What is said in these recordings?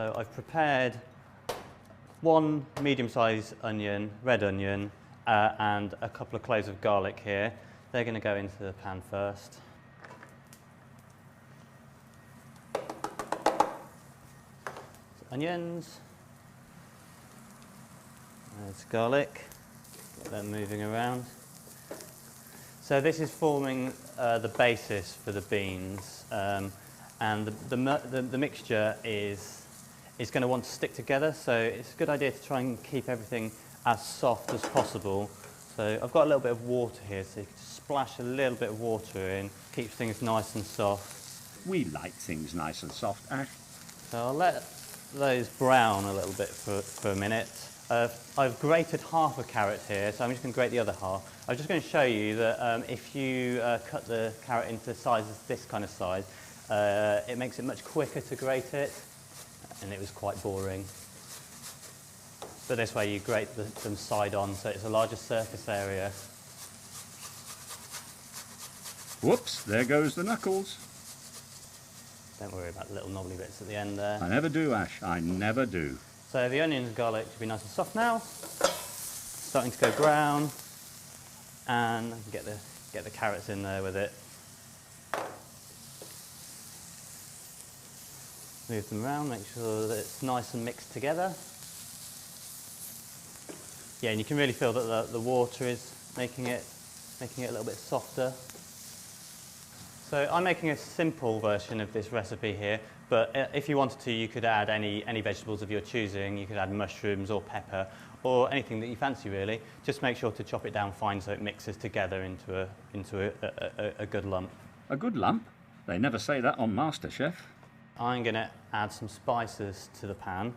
So I've prepared one medium-sized onion, red onion, and a couple of cloves of garlic here. They're going to go into the pan first. So onions. There's garlic. Get them moving around. So this is forming the basis for the beans, and the mixture is going to want to stick together, so it's a good idea to try and keep everything as soft as possible. So I've got a little bit of water here, so you can just splash a little bit of water in, keeps things nice and soft. We like things nice and soft, Ash. So I'll let those brown a little bit for a minute. I've grated half a carrot here, so I'm just going to grate the other half. I'm just going to show you that if you cut the carrot into sizes this kind of size, it makes it much quicker to grate it, and it was quite boring. But this way you grate them side on, so it's a larger surface area. Whoops, there goes the knuckles. Don't worry about the little knobbly bits at the end there. I never do, Ash, I never do. So the onions and garlic should be nice and soft now. Starting to go brown, and I can get the carrots in there with it. Move them around, make sure that it's nice and mixed together. Yeah, and you can really feel that the water is making it a little bit softer. So I'm making a simple version of this recipe here, but if you wanted to, you could add any vegetables of your choosing. You could add mushrooms or pepper or anything that you fancy really. Just make sure to chop it down fine so it mixes together into a good lump. A good lump? They never say that on MasterChef. I'm going to add some spices to the pan.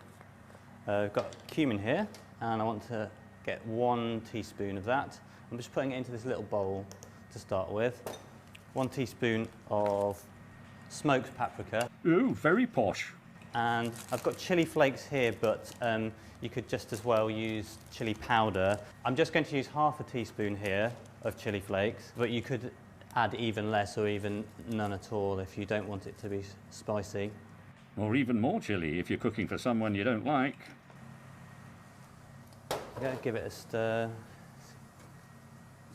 I've got cumin here, and I want to get 1 teaspoon of that. I'm just putting it into this little bowl to start with. 1 teaspoon of smoked paprika. Ooh, very posh. And I've got chili flakes here, but you could just as well use chili powder. I'm just going to use half a teaspoon here of chili flakes, but you could add even less or even none at all if you don't want it to be spicy. Or even more chili if you're cooking for someone you don't like. Okay, give it a stir.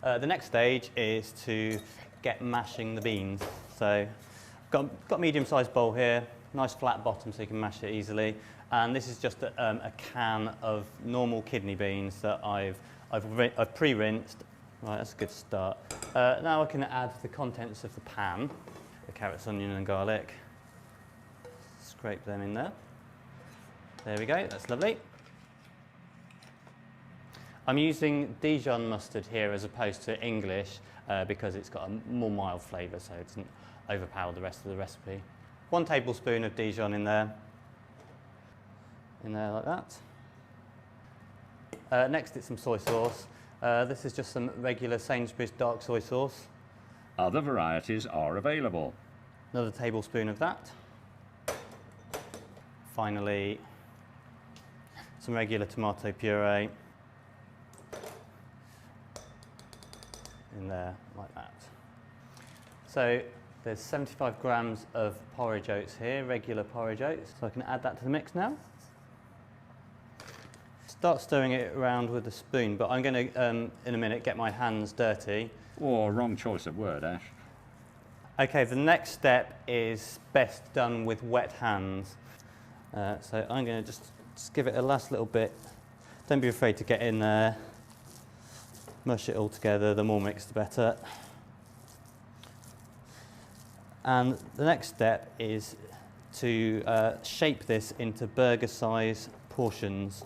The next stage is to get mashing the beans. So got a medium-sized bowl here, nice flat bottom so you can mash it easily. And this is just a can of normal kidney beans that I've pre-rinsed. Right, that's a good start. Now I can add the contents of the pan, the carrots, onion and garlic. Scrape them in there. There we go, that's lovely. I'm using Dijon mustard here as opposed to English because it's got a more mild flavour, so it doesn't overpower the rest of the recipe. 1 tablespoon of Dijon in there like that. Next it's some soy sauce. This is just some regular Sainsbury's dark soy sauce. Other varieties are available. Another tablespoon of that. Finally, some regular tomato puree in there like that. So there's 75 grams of porridge oats here, regular porridge oats. So I can add that to the mix now. Start stirring it around with a spoon, but I'm going to, in a minute, get my hands dirty. Oh, wrong choice of word, Ash. Okay, the next step is best done with wet hands. So I'm going to just give it a last little bit. Don't be afraid to get in there. Mush it all together, the more mixed the better. And the next step is to shape this into burger size portions.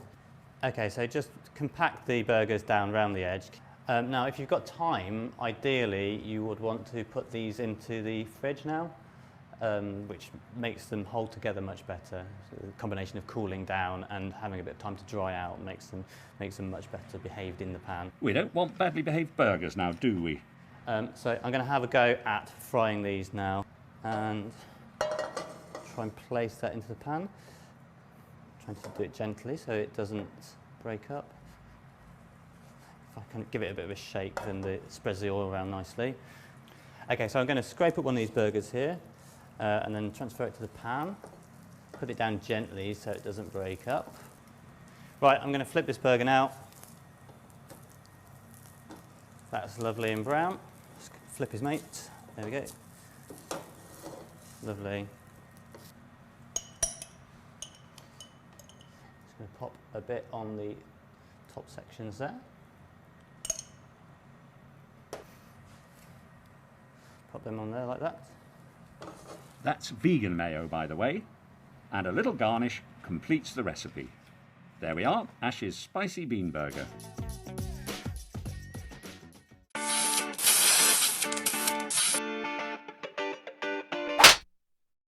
Okay, so just compact the burgers down around the edge. Now, if you've got time, ideally you would want to put these into the fridge now, which makes them hold together much better. So the combination of cooling down and having a bit of time to dry out makes them much better behaved in the pan. We don't want badly behaved burgers now, do we? So I'm going to have a go at frying these now and try and place that into the pan. Trying to do it gently so it doesn't break up. If I can give it a bit of a shake, then it spreads the oil around nicely. Okay, so I'm going to scrape up one of these burgers here and then transfer it to the pan. put it down gently so it doesn't break up. Right, I'm going to flip this burger now. That's lovely and brown. Just flip his mate. There we go. Lovely. Just going to pop a bit on the top sections there. Pop them on there like that. That's vegan mayo, by the way, and a little garnish completes the recipe. There we are, Ash's spicy bean burger.